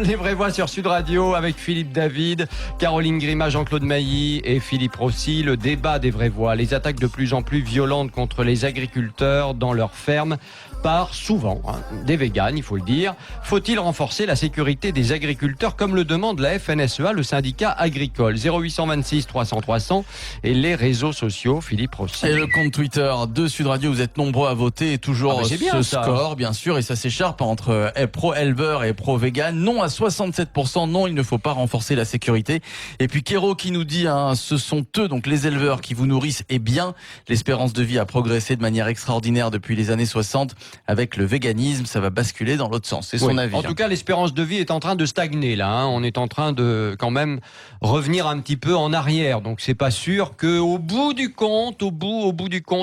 Les vraies voix sur Sud Radio avec Philippe David, Caroline Grima, Jean-Claude Mailly et Philippe Rossi. Le débat des vraies voix, les attaques de plus en plus violentes contre les agriculteurs dans leurs fermes par souvent des véganes, il faut le dire. Faut-il renforcer la sécurité des agriculteurs comme le demande la FNSEA, le syndicat agricole? 0826 300 300 et les réseaux sociaux, Philippe Rossi. Et le compte Twitter de Sud Radio, vous êtes nombreux à voter et toujours bien, ce score, bien sûr, et ça s'écharpe entre pro-éleveur et pro-vegan. Non à 67%, non, il ne faut pas renforcer la sécurité. Et puis Kéro qui nous dit, ce sont eux, donc les éleveurs, qui vous nourrissent et bien. L'espérance de vie a progressé de manière extraordinaire depuis les années 60. Avec le véganisme, ça va basculer dans l'autre sens. C'est son avis. En tout cas, l'espérance de vie est en train de stagner là. On est en train de quand même revenir un petit peu en arrière. Donc c'est pas sûr que au bout du compte,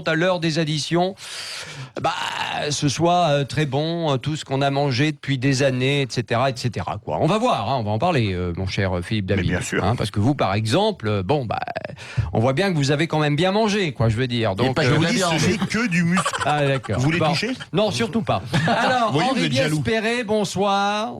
à l'heure des additions, ce soit très bon tout ce qu'on a mangé depuis des années, etc., etc. Quoi. On va voir. On va en parler, mon cher Philippe David. Mais bien sûr. Parce que vous, par exemple, on voit bien que vous avez quand même bien mangé, quoi. Je veux dire. Donc, je vous dis, ce n'est que du muscle. Ah d'accord. Vous voulez tricher? Non, surtout pas. Alors, Voyez, vous Henri êtes jaloux. Biespéré, bonsoir.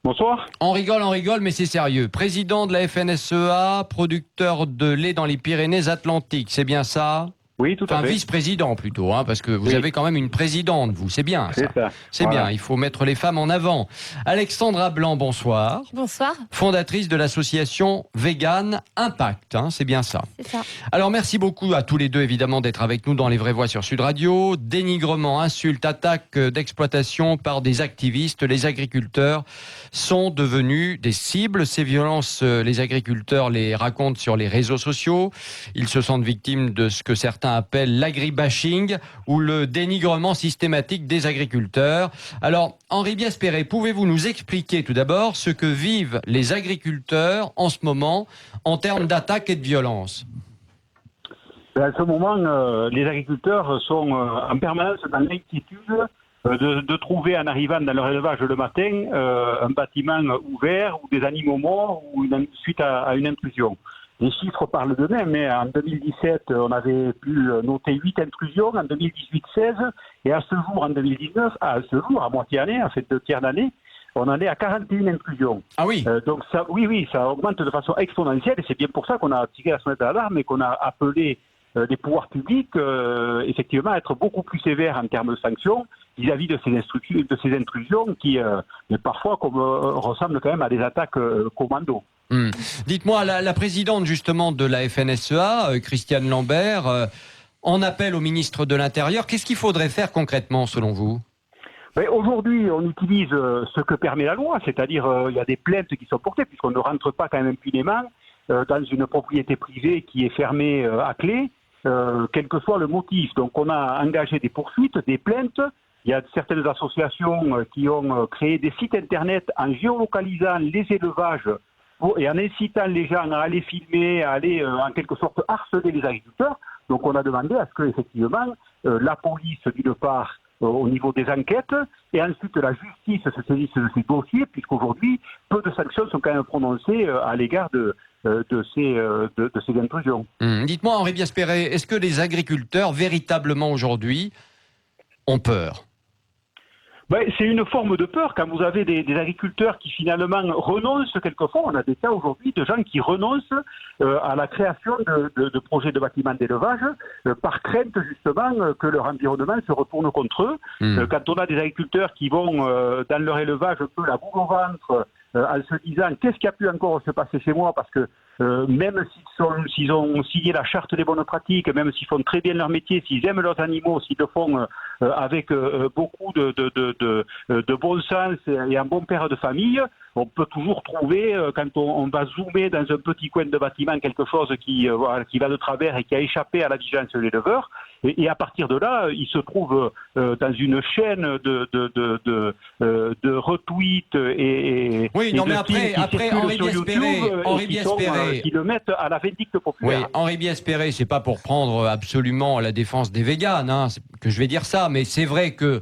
Bonsoir. On rigole, mais c'est sérieux. Président de la FNSEA, producteur de lait dans les Pyrénées-Atlantiques, c'est bien ça? Oui, tout à fait. Vice-président plutôt, parce que vous Oui. avez quand même une présidente, vous, c'est bien ça. C'est ça. C'est Voilà. bien, il faut mettre les femmes en avant. Alexandra Blanc, bonsoir. Bonsoir, Fondatrice de l'association Vegan Impact, c'est bien ça. c'est ça. Alors merci beaucoup à tous les deux évidemment d'être avec nous dans Les Vraies Voix sur Sud Radio. Dénigrement, insultes, attaques d'exploitation par des activistes, les agriculteurs sont devenus des cibles. Ces violences, les agriculteurs les racontent sur les réseaux sociaux. Ils se sentent victimes de ce que certains appellent l'agribashing ou le dénigrement systématique des agriculteurs. Alors Henri Biespéré, pouvez-vous nous expliquer tout d'abord ce que vivent les agriculteurs en ce moment en termes d'attaques et de violences? À ce moment, les agriculteurs sont en permanence dans l'inquiétude de trouver en arrivant dans leur élevage le matin un bâtiment ouvert ou des animaux morts ou suite à une intrusion. Les chiffres parlent d'eux-mêmes, mais en 2017, on avait pu noter 8 intrusions, en 2018, 16, et à ce jour, en 2019, à moitié année, en fait 2 tiers d'année, on en est à 41 intrusions. Ah oui. Donc ça, oui, ça augmente de façon exponentielle, et c'est bien pour ça qu'on a tiré la sonnette d'alarme et qu'on a appelé les pouvoirs publics, effectivement, à être beaucoup plus sévères en termes de sanctions vis-à-vis de ces intrusions qui, parfois, ressemblent quand même à des attaques commando. Dites-moi, la présidente justement de la FNSEA, Christiane Lambert, en appelle au ministre de l'Intérieur. Qu'est-ce qu'il faudrait faire concrètement selon vous? Aujourd'hui, on utilise ce que permet la loi, c'est-à-dire il y a des plaintes qui sont portées, puisqu'on ne rentre pas quand même impunément dans une propriété privée qui est fermée à clé, quel que soit le motif. Donc on a engagé des poursuites, des plaintes. Il y a certaines associations qui ont créé des sites internet en géolocalisant les élevages et en incitant les gens à aller filmer, à aller en quelque sorte harceler les agriculteurs. Donc on a demandé à ce que effectivement la police d'une part au niveau des enquêtes et ensuite la justice se saisisse de ces dossiers, puisqu'aujourd'hui peu de sanctions sont quand même prononcées à l'égard de ces intrusions. Dites-moi Henri Biespéré, est-ce que les agriculteurs véritablement aujourd'hui ont peur? C'est une forme de peur quand vous avez des agriculteurs qui finalement renoncent quelquefois. On a des cas aujourd'hui de gens qui renoncent à la création de projets de bâtiments d'élevage par crainte justement que leur environnement se retourne contre eux. Quand on a des agriculteurs qui vont dans leur élevage un peu la boule au ventre en se disant qu'est-ce qui a pu encore se passer chez moi, parce que même s'ils ont signé la charte des bonnes pratiques, même s'ils font très bien leur métier, s'ils aiment leurs animaux, s'ils le font avec beaucoup de bon sens et un bon père de famille, on peut toujours trouver, quand on va zoomer dans un petit coin de bâtiment, quelque chose qui va de travers et qui a échappé à la vigilance de l'éleveur. Et à partir de là, il se trouve dans une chaîne de retweets et oui, non, de mais films après qui Henri circulent sur Biespéré, YouTube Henri et Biespéré. qui le mettent à la vindicte populaire. Oui, Henri Biespéré, c'est pas pour prendre absolument la défense des véganes, que je vais dire ça, mais c'est vrai que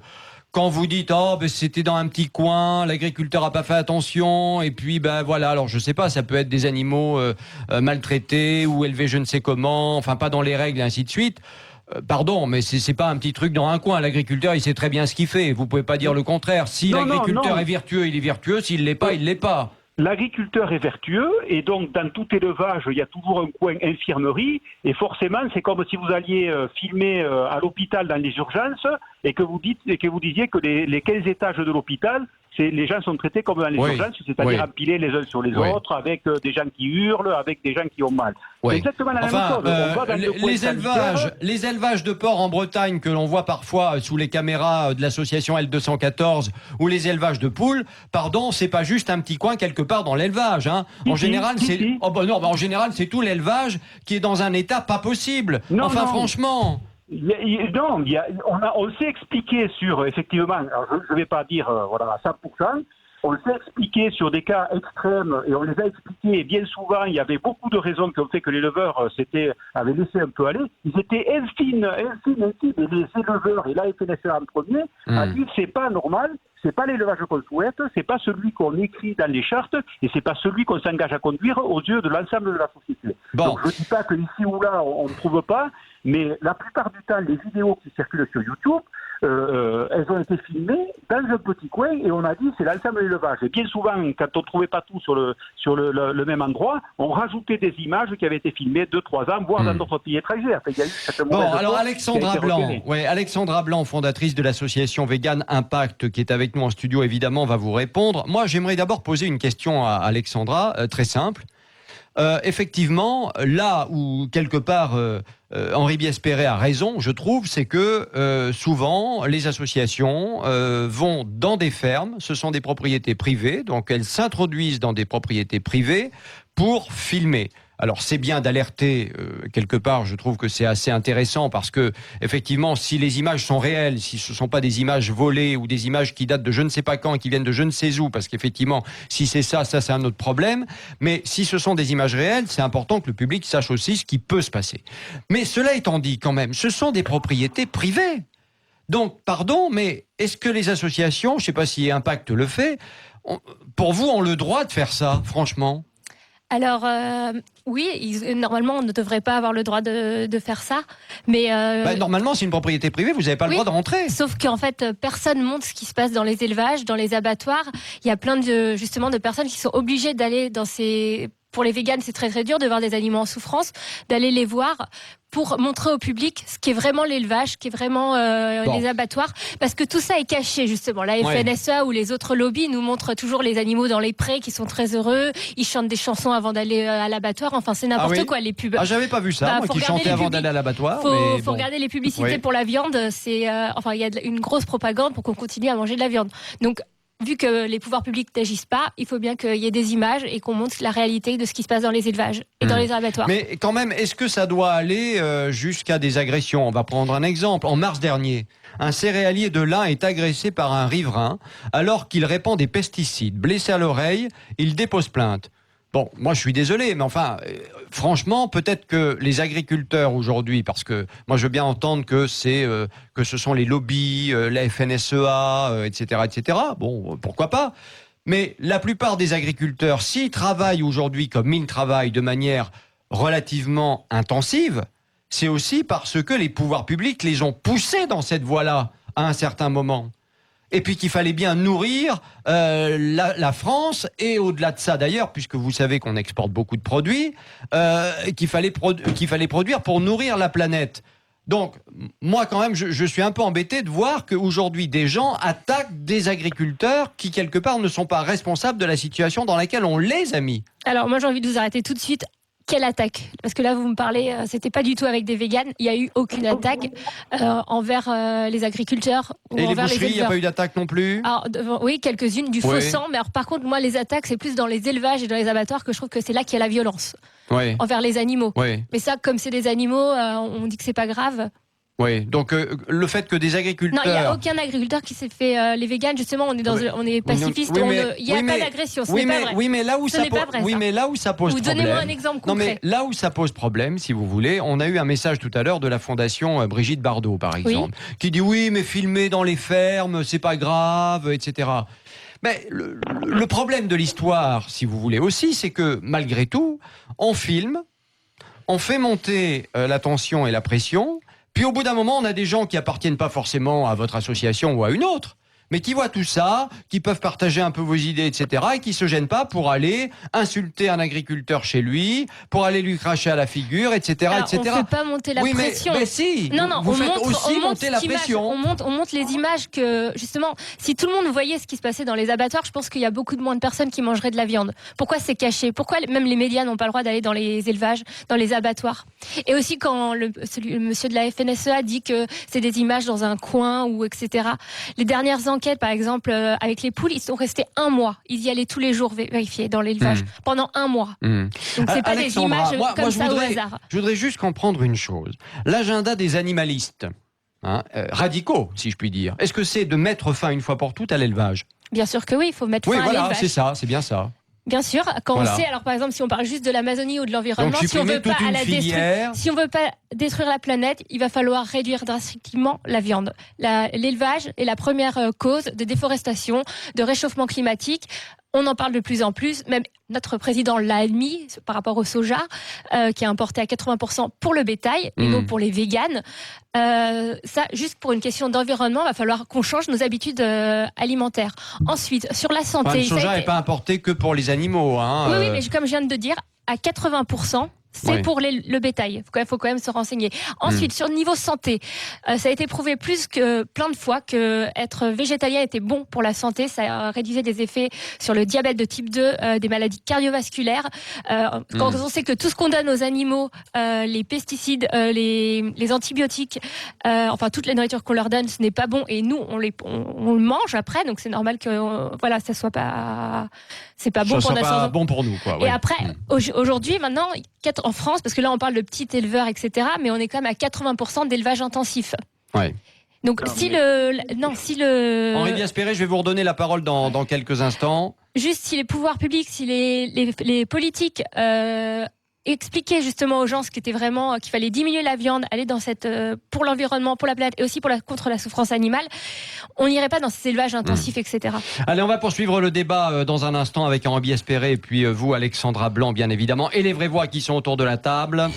quand vous dites c'était dans un petit coin, l'agriculteur a pas fait attention, et puis voilà, alors je sais pas, ça peut être des animaux maltraités ou élevés je ne sais comment, enfin pas dans les règles et ainsi de suite. Pardon, mais c'est pas un petit truc dans un coin. L'agriculteur, il sait très bien ce qu'il fait. Vous pouvez pas dire le contraire. Si l'agriculteur est vertueux, il est vertueux. S'il l'est pas, il l'est pas. L'agriculteur est vertueux et donc dans tout élevage, il y a toujours un coin infirmerie et forcément c'est comme si vous alliez filmer à l'hôpital dans les urgences et que vous disiez que les 15 étages de l'hôpital, les gens sont traités comme dans les urgences, c'est-à-dire empilés les uns sur les autres avec des gens qui hurlent, avec des gens qui ont mal. C'est exactement la même chose. On va dans les élevages de porcs en Bretagne que l'on voit parfois sous les caméras de l'association L214 ou les élevages de poules, pardon, c'est pas juste un petit coin quelque part dans l'élevage. Hein. En général, en général, c'est tout l'élevage qui est dans un état pas possible. Franchement. On s'est expliqué sur, effectivement, alors je ne vais pas dire à 100%, on s'est expliqué sur des cas extrêmes et on les a expliqués et bien souvent il y avait beaucoup de raisons qui ont fait que l'éleveur avait laissé un peu aller. Ils étaient infimes et les éleveurs, et là FNSEA en premier, a dit c'est pas normal, c'est pas l'élevage qu'on souhaite, c'est pas celui qu'on écrit dans les chartes et c'est pas celui qu'on s'engage à conduire aux yeux de l'ensemble de la société. Donc je ne dis pas que ici ou là on ne trouve pas, mais la plupart du temps les vidéos qui circulent sur YouTube, elles ont été filmées dans un petit coin et on a dit c'est l'ensemble de l'élevage. Et bien souvent, quand on ne trouvait pas tout sur le même endroit, on rajoutait des images qui avaient été filmées 2-3 ans, voire dans d'autres pays étrangers. Enfin, il y a eu cette alors Alexandra Blanc, fondatrice de l'association Vegan Impact, qui est avec nous en studio, évidemment, va vous répondre. Moi, j'aimerais d'abord poser une question à Alexandra, très simple. Effectivement, là où quelque part Henri Biespéret a raison, je trouve, c'est que souvent les associations vont dans des fermes, ce sont des propriétés privées, donc elles s'introduisent dans des propriétés privées pour filmer. Alors c'est bien d'alerter quelque part, je trouve que c'est assez intéressant parce que effectivement si les images sont réelles, si ce ne sont pas des images volées ou des images qui datent de je ne sais pas quand et qui viennent de je ne sais où, parce qu'effectivement si c'est ça c'est un autre problème, mais si ce sont des images réelles, c'est important que le public sache aussi ce qui peut se passer. Mais cela étant dit quand même, ce sont des propriétés privées. Donc pardon, mais est-ce que les associations, je ne sais pas si Impact le fait, pour vous ont le droit de faire ça, franchement ? Alors, oui, normalement, on ne devrait pas avoir le droit de faire ça. Mais normalement, c'est une propriété privée, vous n'avez pas le droit de rentrer. Sauf qu'en fait, personne ne montre ce qui se passe dans les élevages, dans les abattoirs. Il y a plein de personnes qui sont obligées d'aller dans ces... Pour les véganes, c'est très très dur de voir des animaux en souffrance, d'aller les voir pour montrer au public ce qui est vraiment l'élevage, ce qui est vraiment les abattoirs, parce que tout ça est caché justement. La FNSEA ou les autres lobbies nous montrent toujours les animaux dans les prés qui sont très heureux, ils chantent des chansons avant d'aller à l'abattoir, enfin c'est n'importe quoi les pubs. Ah, j'avais pas vu ça, moi qui chantais avant d'aller à l'abattoir. Faut regarder les publicités pour la viande, il y a une grosse propagande pour qu'on continue à manger de la viande. Donc vu que les pouvoirs publics n'agissent pas, il faut bien qu'il y ait des images et qu'on montre la réalité de ce qui se passe dans les élevages et dans les abattoirs. Mais quand même, est-ce que ça doit aller jusqu'à des agressions ? On va prendre un exemple. En mars dernier, un céréalier de l'Ain est agressé par un riverain alors qu'il répand des pesticides. Blessé à l'oreille, il dépose plainte. Bon, moi je suis désolé, mais enfin, franchement, peut-être que les agriculteurs aujourd'hui, parce que moi je veux bien entendre que ce sont les lobbies, la FNSEA, etc. Bon, pourquoi pas ? Mais la plupart des agriculteurs, s'ils travaillent aujourd'hui comme ils travaillent de manière relativement intensive, c'est aussi parce que les pouvoirs publics les ont poussés dans cette voie-là à un certain moment. Et puis qu'il fallait bien nourrir la France, et au-delà de ça d'ailleurs, puisque vous savez qu'on exporte beaucoup de produits, qu'il fallait produire pour nourrir la planète. Donc, moi quand même, je suis un peu embêté de voir qu'aujourd'hui des gens attaquent des agriculteurs qui quelque part ne sont pas responsables de la situation dans laquelle on les a mis. Alors moi j'ai envie de vous arrêter tout de suite. Quelle attaque ? Parce que là, vous me parlez, c'était pas du tout avec des véganes. Il n'y a eu aucune attaque envers les agriculteurs ou et envers les boucheries, il n'y a pas eu d'attaque non plus ? Alors, oui, quelques-unes, du faux sang. Mais alors, par contre, moi, les attaques, c'est plus dans les élevages et dans les abattoirs que je trouve que c'est là qu'il y a la violence envers les animaux. Mais ça, comme c'est des animaux, on dit que c'est pas grave. Oui, donc le fait que des agriculteurs... Non, il n'y a aucun agriculteur qui s'est fait les véganes. Justement, on est pacifiste. Il n'y a pas d'agression, ce n'est pas vrai. Oui, mais là où ça pose problème... Donnez-moi un exemple concret. Non, mais là où ça pose problème, si vous voulez, on a eu un message tout à l'heure de la fondation Brigitte Bardot, par exemple, qui dit oui, mais filmer dans les fermes, c'est pas grave, etc. Mais le problème de l'histoire, si vous voulez aussi, c'est que malgré tout, on filme, on fait monter la tension et la pression, Puis au bout d'un moment, on a des gens qui appartiennent pas forcément à votre association ou à une autre, mais qui voient tout ça, qui peuvent partager un peu vos idées, etc., et qui se gênent pas pour aller insulter un agriculteur chez lui, pour aller lui cracher à la figure, etc., Alors, etc. on ne fait pas monter la Oui, pression. mais si, Non, non, vous on faites montre, aussi monter la cette image, pression. on montre les images que, justement, si tout le monde voyait ce qui se passait dans les abattoirs, je pense qu'il y a beaucoup de moins de personnes qui mangeraient de la viande. Pourquoi c'est caché? Pourquoi même les médias n'ont pas le droit d'aller dans les élevages, dans les abattoirs? Et aussi quand le monsieur de la FNSEA dit que c'est des images dans un coin, ou etc. Les dernières enquêtes, par exemple, avec les poules, ils sont restés 1 mois. Ils y allaient tous les jours vérifier dans l'élevage, pendant 1 mois. Donc c'est pas des Alexandra, images moi, comme je ça voudrais, au hasard. Je voudrais juste comprendre une chose. L'agenda des animalistes, radicaux, si je puis dire, est-ce que c'est de mettre fin une fois pour toutes à l'élevage? Bien sûr que oui, il faut mettre Oui, fin à voilà, l'élevage. c'est ça, c'est bien ça. Bien sûr, quand Voilà. on sait, alors par exemple, si on parle juste de l'Amazonie ou de l'environnement, Donc si on supprimer veut pas toute une filière. si on veut pas détruire la planète, il va falloir réduire drastiquement la viande. L'élevage est la première cause de déforestation, de réchauffement climatique. On en parle de plus en plus, même notre président l'a admis par rapport au soja, qui est importé à 80% pour le bétail et non pour les véganes. Ça, juste pour une question d'environnement, il va falloir qu'on change nos habitudes alimentaires. Ensuite, sur la santé... Enfin, le ça a soja été- n'est pas importé que pour les animaux. Hein, Oui, mais comme je viens de dire, à 80%, c'est Oui. pour le bétail. Il faut quand même se renseigner. Ensuite, sur le niveau santé, ça a été prouvé plein de fois que être végétalien était bon pour la santé. Ça réduisait des effets sur le diabète de type 2, des maladies cardiovasculaires. Quand on sait que tout ce qu'on donne aux animaux, les pesticides, les antibiotiques, enfin toute la nourriture qu'on leur donne, ce n'est pas bon. Et nous, on le mange après, donc c'est normal que ça soit pas, c'est pas bon ça pour soit notre pas santé. bon pour nous, quoi. Et ouais. après, aujourd'hui, maintenant, en France, parce que là on parle de petits éleveurs, etc., mais on est quand même à 80% d'élevage intensif. Ouais. Donc si le Henri Biaspéré, je vais vous redonner la parole dans quelques instants. juste si les pouvoirs publics, si les politiques expliquaient justement aux gens ce qu'était vraiment qu'il fallait diminuer la viande, aller dans cette pour l'environnement, pour la planète et aussi contre la souffrance animale, on n'irait pas dans ces élevages intensifs, etc. Allez, on va poursuivre le débat dans un instant avec Henri Biaspéré et puis vous, Alexandra Blanc, bien évidemment, et les vraies voix qui sont autour de la table.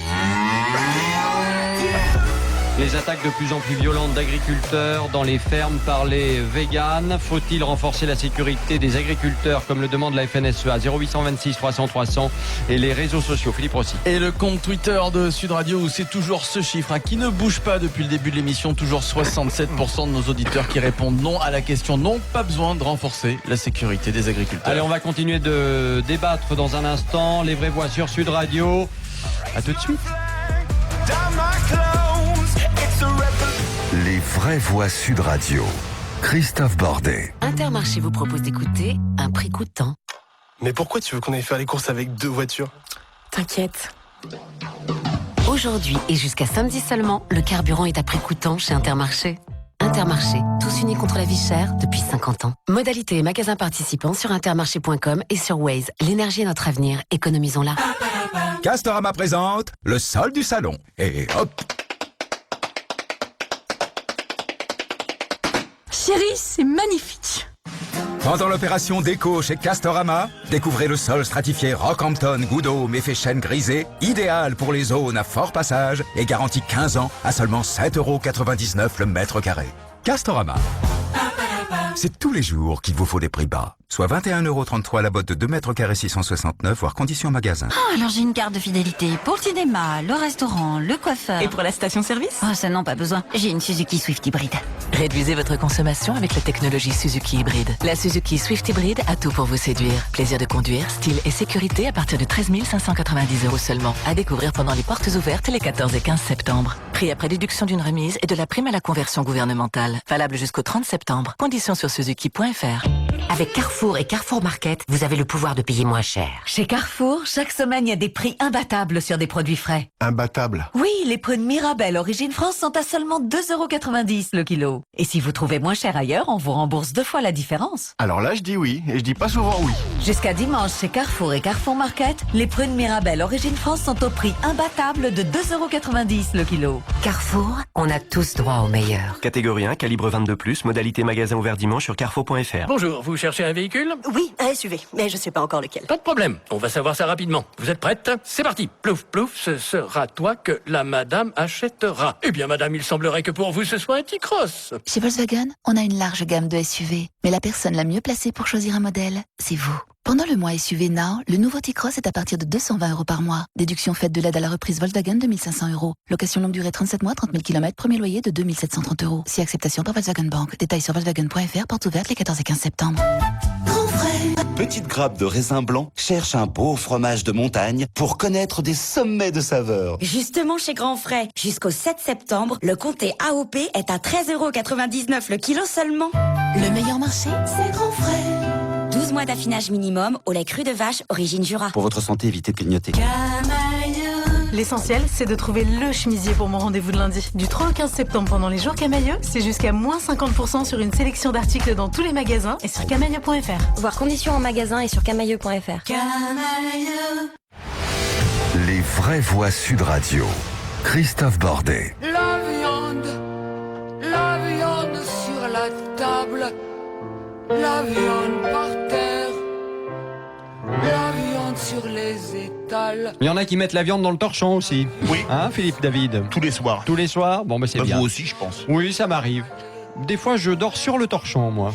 Les attaques de plus en plus violentes d'agriculteurs dans les fermes par les véganes. Faut-il renforcer la sécurité des agriculteurs comme le demande la FNSEA? 0826 300 300 et les réseaux sociaux. Philippe Rossi. Et le compte Twitter de Sud Radio, où c'est toujours ce chiffre qui ne bouge pas depuis le début de l'émission. Toujours 67% de nos auditeurs qui répondent non à la question. Non, pas besoin de renforcer la sécurité des agriculteurs. Allez, on va continuer de débattre dans un instant. Les vraies voix sur Sud Radio. À tout de suite. Les vraies voix Sud Radio. Christophe Bordet. Intermarché vous propose d'écouter un prix coûtant. Mais pourquoi tu veux qu'on aille faire les courses avec 2 voitures? T'inquiète. Aujourd'hui et jusqu'à samedi seulement, le carburant est à prix coûtant chez Intermarché. Intermarché, tous unis contre la vie chère depuis 50 ans. Modalité et magasins participants sur intermarché.com et sur Waze. L'énergie est notre avenir, économisons-la. Castorama présente le sol du salon. Et hop! Chérie, c'est magnifique. Pendant l'opération déco chez Castorama, découvrez le sol stratifié Rockhampton, Goudeau, Méféchène grisé, idéal pour les zones à fort passage et garanti 15 ans à seulement 7,99 € le mètre carré. Castorama. C'est tous les jours qu'il vous faut des prix bas. Soit 21,33 € la botte de 2 mètres carrés 669, voire conditions magasin. Oh, alors j'ai une carte de fidélité pour le cinéma, le restaurant, le coiffeur. Et pour la station-service? Oh, ça non, pas besoin. J'ai une Suzuki Swift hybride. Réduisez votre consommation avec la technologie Suzuki hybride. La Suzuki Swift hybride a tout pour vous séduire. Plaisir de conduire, style et sécurité à partir de 13 590 € seulement. À découvrir pendant les portes ouvertes les 14 et 15 septembre. Prix après déduction d'une remise et de la prime à la conversion gouvernementale. Valable jusqu'au 30 septembre. Conditions sur suzuki.fr. Avec Carrefour et Carrefour Market, vous avez le pouvoir de payer moins cher. Chez Carrefour, chaque semaine, il y a des prix imbattables sur des produits frais. Imbattable. Oui, les prunes Mirabelle Origine France sont à seulement 2,90 € le kilo. Et si vous trouvez moins cher ailleurs, on vous rembourse 2 fois la différence. Alors là, je dis oui, et je dis pas souvent oui. Jusqu'à dimanche, chez Carrefour et Carrefour Market, les prunes Mirabelle Origine France sont au prix imbattable de 2,90 € le kilo. Carrefour, on a tous droit au meilleur. Catégorie 1, calibre 22+, modalité magasin ouvert dimanche sur carrefour.fr. Bonjour, vous cherchez un véhicule? Oui, un SUV, mais je sais pas encore lequel. Pas de problème, on va savoir ça rapidement. Vous êtes prête? C'est parti. Plouf, plouf, ce sera toi que la madame achètera. Eh bien, madame, il semblerait que pour vous, ce soit un T-Cross. Chez Volkswagen, on a une large gamme de SUV. Mais la personne la mieux placée pour choisir un modèle, c'est vous. Pendant le mois SUV Now, le nouveau T-Cross est à partir de 220 € par mois. Déduction faite de l'aide à la reprise Volkswagen de 1 500 €. Location longue durée 37 mois, 30 000 km, premier loyer de 2 730 €. Si acceptation par Volkswagen Bank. Détails sur Volkswagen.fr, porte ouverte les 14 et 15 septembre. Petite grappe de raisin blanc cherche un beau fromage de montagne pour connaître des sommets de saveurs. Justement chez Grand Frais, jusqu'au 7 septembre, le comté AOP est à 13,99 € le kilo seulement. Le meilleur marché, c'est Grand Frais. 12 mois d'affinage minimum au lait cru de vache origine Jura. Pour votre santé, évitez de clignoter. L'essentiel, c'est de trouver le chemisier pour mon rendez-vous de lundi. Du 3 au 15 septembre pendant les jours Camailleux, c'est jusqu'à moins 50% sur une sélection d'articles dans tous les magasins et sur camailleux.fr. Voir conditions en magasin et sur camailleux.fr. Les vraies voix Sud Radio. Christophe Bordet. La viande sur la table, la viande par terre, la viande sur les étals. Il y en a qui mettent la viande dans le torchon aussi. Oui. Hein, Philippe David? Tous les soirs. Tous les soirs? Bon, ben c'est bien. Vous aussi, je pense. Oui, ça m'arrive. Des fois, je dors sur le torchon, moi.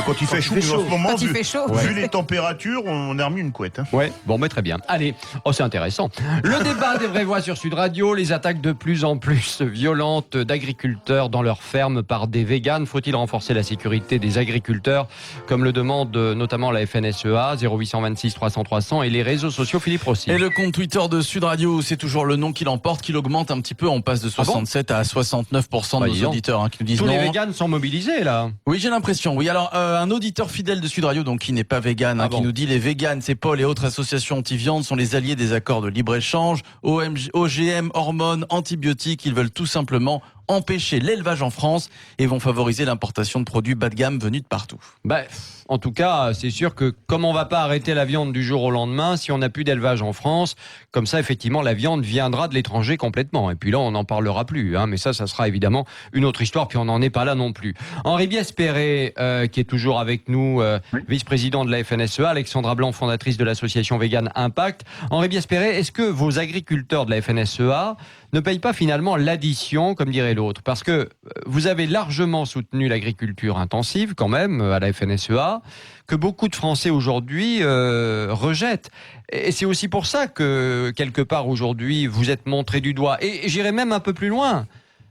Quand il fait chaud, en ce moment, Quand il fait chaud. vu les températures, on a remis une couette. Hein. Ouais, bon, mais très bien. Allez, oh, c'est intéressant. Le débat des vraies voix sur Sud Radio, les attaques de plus en plus violentes d'agriculteurs dans leurs fermes par des véganes. Faut-il renforcer la sécurité des agriculteurs, comme le demande notamment la FNSEA, 0826 300 300, et les réseaux sociaux, Philippe Rossi. Et le compte Twitter de Sud Radio, c'est toujours le nom qui l'emporte, qui l'augmente un petit peu. On passe de 67 à 69% de nos auditeurs qui nous disent tous non. les véganes sont mobilisés, là. Oui, j'ai l'impression. Oui, alors un auditeur fidèle de Sud Radio, donc qui n'est pas vegan, qui nous dit les véganes, c'est Paul et autres associations anti-viande sont les alliés des accords de libre-écéchange, OGM, hormones, antibiotiques. Ils veulent tout simplement empêcher l'élevage en France et vont favoriser l'importation de produits bas de gamme venus de partout. Bah, en tout cas, c'est sûr que comme on va pas arrêter la viande du jour au lendemain, si on n'a plus d'élevage en France, comme ça, effectivement, la viande viendra de l'étranger complètement. Et puis là, on n'en parlera plus. Hein, mais ça sera évidemment une autre histoire. Puis on n'en est pas là non plus. Henri Biespéré, qui est toujours avec nous, vice-président de la FNSEA, Alexandra Blanc, fondatrice de l'association Vegan Impact. Henri Biespéré, est-ce que vos agriculteurs de la FNSEA ne payent pas finalement l'addition, comme dirait l'autre? Parce que vous avez largement soutenu l'agriculture intensive, quand même, à la FNSEA, que beaucoup de Français aujourd'hui rejettent. Et c'est aussi pour ça que, quelque part, aujourd'hui, vous êtes montré du doigt. Et j'irai même un peu plus loin.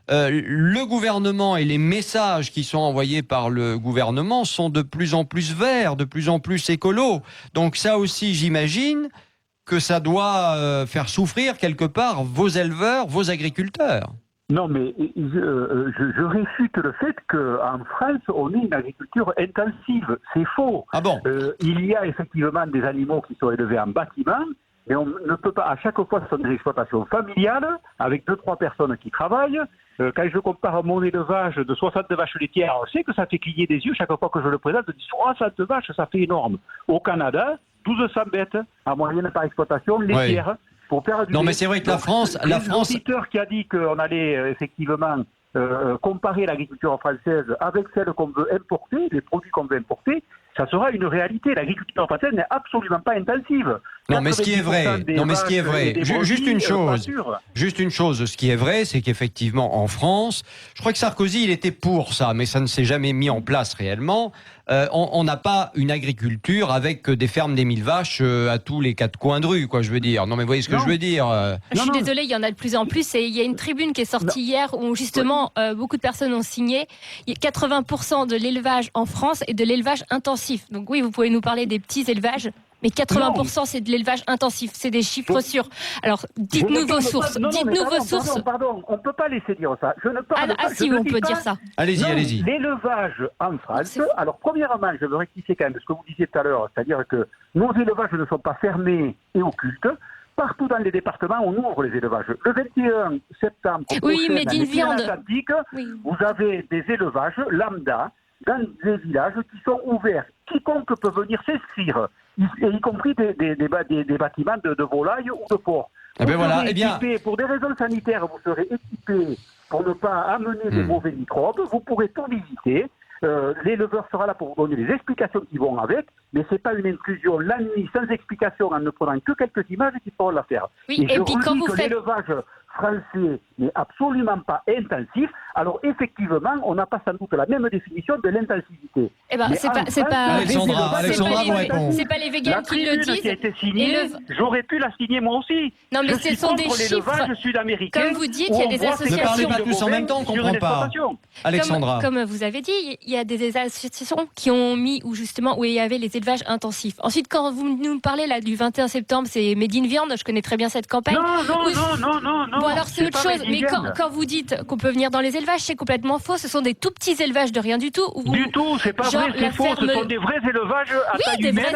Le gouvernement et les messages qui sont envoyés par le gouvernement sont de plus en plus verts, de plus en plus écolos. Donc ça aussi, j'imagine que ça doit faire souffrir quelque part vos éleveurs, vos agriculteurs. Non, mais je réfute le fait qu'en France, on ait une agriculture intensive. C'est faux. Ah bon? Il y a effectivement des animaux qui sont élevés en bâtiment, mais on ne peut pas, à chaque fois, ce sont des exploitations familiales, avec 2-3 personnes qui travaillent. Quand je compare mon élevage de 60 vaches laitières, on sait que ça fait cligner des yeux chaque fois que je le présente. Je dis 60 vaches, ça fait énorme. Au Canada, 1200 bêtes en moyenne par exploitation laitière. Oui. Pour faire du non, lait. mais c'est vrai que la France... L'auditeur qui a dit qu'on allait effectivement comparer l'agriculture française avec celle qu'on veut importer, les produits qu'on veut importer, ça sera une réalité. L'agriculture française n'est absolument pas intensive. Non, mais ce qui est vrai, juste une chose, ce qui est vrai, c'est qu'effectivement, en France, je crois que Sarkozy, il était pour ça, mais ça ne s'est jamais mis en place réellement. On n'a pas une agriculture avec des fermes des 1000 vaches à tous les 4 coins de rue, quoi, je veux dire. Non, mais vous voyez ce que je veux dire. Je suis désolée, il y en a de plus en plus, et il y a une tribune qui est sortie hier où justement beaucoup de personnes ont signé. Il y a 80% de l'élevage en France est de l'élevage intensif. Donc oui, vous pouvez nous parler des petits élevages, mais 80% c'est de l'élevage intensif. C'est des chiffres sûrs. Alors, dites-nous vos sources. Dites-nous vos sources. Pardon, on ne peut pas laisser dire ça. Je ne parle pas. Si, on peut dire ça. Allez-y. L'élevage en France, alors premièrement, je veux rectifier quand même ce que vous disiez tout à l'heure, c'est-à-dire que nos élevages ne sont pas fermés et occultes. Partout dans les départements, on ouvre les élevages. Le 21 septembre, mais d'une viande. Vous avez des élevages lambda dans des villages qui sont ouverts. Quiconque peut venir s'inscrire, y compris des bâtiments de volailles ou de porcs. Pour des raisons sanitaires, vous serez équipés pour ne pas amener des mauvais microbes. Vous pourrez tout visiter. l'éleveur sera là pour vous donner les explications qui vont avec, mais c'est pas une inclusion la nuit sans explication en ne prenant que quelques images qui feront l'affaire. Oui, et puis quand vous faites... l'élevage français n'est absolument pas intensif, alors effectivement, on n'a pas sans doute la même définition de l'intensivité. Eh ben, c'est pas les végans qui le disent. Qui a été signée, j'aurais pu la signer moi aussi. Non, mais ce sont des chiffres. Sud-américain. Comme vous dites, il y a des associations. Ne parlez pas tous en même temps, on comprend pas. Alexandra. Comme vous avez dit, il y a des associations qui ont mis où il y avait les élevages intensifs. Ensuite, quand vous nous parlez là du 21 septembre, c'est Made in Viande. Je connais très bien cette campagne. Non. Bon, alors c'est autre chose. Mais quand vous dites qu'on peut venir dans les élevages, c'est complètement faux. Ce sont des tout petits élevages de rien du tout. Du tout, c'est pas vrai, c'est faux. Ce sont des vrais élevages à taille humaine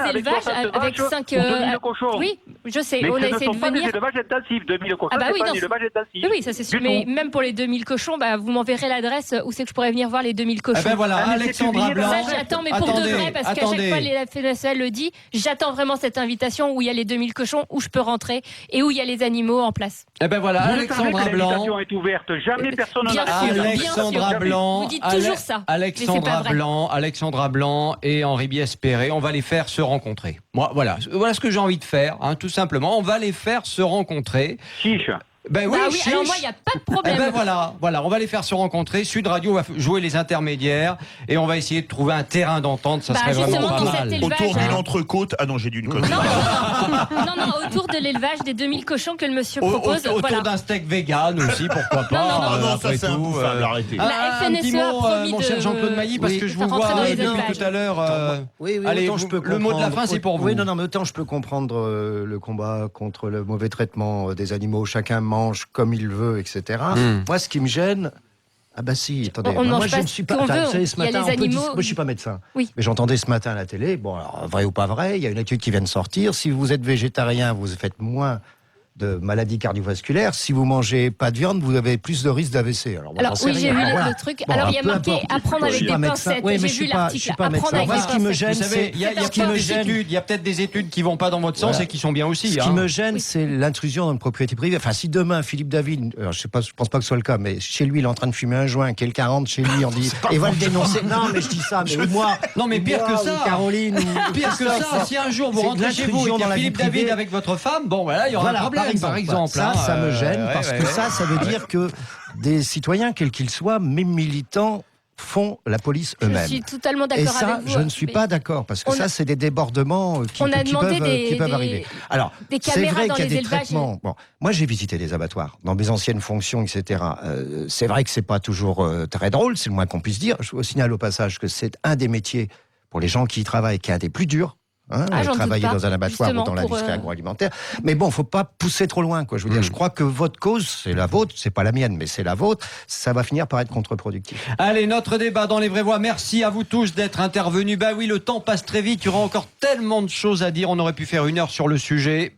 avec 5 cochons. Oui, je sais. Mais on a ce essayé ne de sont pas des venir. élevages intensifs. 2000 cochons, c'est pas un élevage intensif. Oui, ça c'est sûr. Mais même pour les 2000 cochons, vous m'enverrez l'adresse où c'est que je pourrais venir voir les 2000 cochons. Eh ben voilà, Alexandra Blanc. Ça, j'attends, mais pour de vrai, parce qu'à chaque fois, la FNSEA le dit, j'attends vraiment cette invitation où il y a les 2000 cochons, où je peux rentrer et où il y a les animaux en place. Eh ben voilà, Alexandra Blanc. L'invitation est ouverte. Jamais personne n'en a Alexandra Blanc. Vous dites toujours ça. Alexandra Blanc et Henri Biespéré, on va les faire se rencontrer. Moi, voilà ce que j'ai envie de faire, tout simplement. On va les faire se rencontrer. Chiche. Ben oui, alors moi, il n'y a pas de problème. Eh ben voilà, on va les faire se rencontrer. Sud Radio va jouer les intermédiaires et on va essayer de trouver un terrain d'entente. Ça serait vraiment pas mal. Autour d'une entrecôte. Ah non, j'ai dû une connerie. Non, autour de l'élevage des 2000 cochons que le monsieur propose. Autour d'un steak vegan aussi, pourquoi pas. Non, ça c'est impossible, arrêtez. La FNSEA a promis mon cher Jean-Claude Mailly, parce que je vous vois depuis tout à l'heure. Allez, le mot de la fin, c'est pour vous. Oui, non, mais autant je peux comprendre le combat contre le mauvais traitement des animaux. Chacun mange comme il veut, etc. Moi, ce qui me gêne... Ah bah si, attendez, moi je ne suis pas... Vous savez, ce matin, moi je suis pas médecin, mais j'entendais ce matin à la télé, bon alors, vrai ou pas vrai, il y a une étude qui vient de sortir, si vous êtes végétarien, vous faites moins de maladies cardiovasculaires. Si vous mangez pas de viande, vous avez plus de risques d'AVC. Alors oui, j'ai vu le truc. Alors il y a marqué apprendre avec des pincettes. J'ai vu l'article. Apprendre avec des pincettes. Ce qui me gêne, c'est il y a peut-être des études qui vont pas dans votre sens et qui sont bien aussi. Ce qui me gêne, c'est l'intrusion dans une propriété privée. Enfin, si demain Philippe David, je pense pas que ce soit le cas, mais chez lui, il est en train de fumer un joint, quelqu'un rentre chez lui, on dit et va le dénoncer. Non, mais je dis ça, mais moi. Non, mais pire que ça. Caroline. Pire que ça. Si un jour vous rentrez chez vous et qu'il y a Philippe David avec votre femme, bon voilà, il y aura un problème. Par exemple, ça me gêne parce que ça veut dire que des citoyens, quels qu'ils soient, même militants, font la police eux-mêmes. Je suis totalement d'accord avec vous. Et ça, je ne suis pas d'accord, parce que ça, c'est des débordements qui peuvent arriver. Alors, c'est vrai qu'il y a des traitements. Bon, moi, j'ai visité des abattoirs dans mes anciennes fonctions, etc. C'est vrai que c'est pas toujours très drôle, c'est le moins qu'on puisse dire. Je vous signale au passage que c'est un des métiers, pour les gens qui y travaillent, qui est un des plus durs. Travailler dans un abattoir ou dans l'industrie agroalimentaire. Mais bon, faut pas pousser trop loin, quoi. Je veux dire, je crois que votre cause, c'est la vôtre, c'est pas la mienne, mais c'est la vôtre. Ça va finir par être contre-productif. Allez, notre débat dans les vraies voix. Merci à vous tous d'être intervenus. Bah oui, le temps passe très vite. Il y aura encore tellement de choses à dire. On aurait pu faire 1 heure sur le sujet.